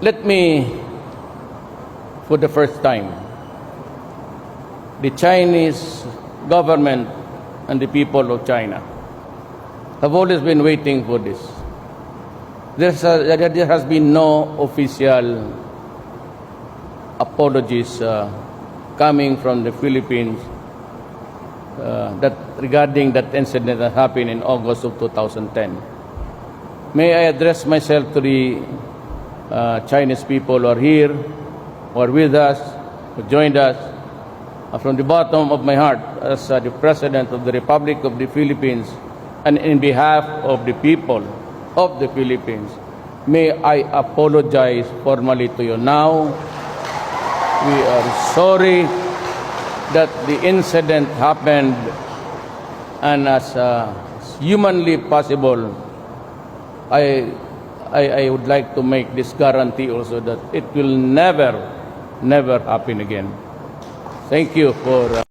Let me, for the first time, the Chinese government and the people of China have always been waiting for this. There has been no official apologies coming from the Philippines that regarding that incident that happened in August of 2010. May I address myself to the Chinese people who are here, who are with us, who joined us, from the bottom of my heart as the President of the Republic of the Philippines and in behalf of the people of the Philippines, may I apologize formally to you now. We are sorry that the incident happened, and as humanly possible, I would like to make this guarantee also that it will never happen again. Thank you for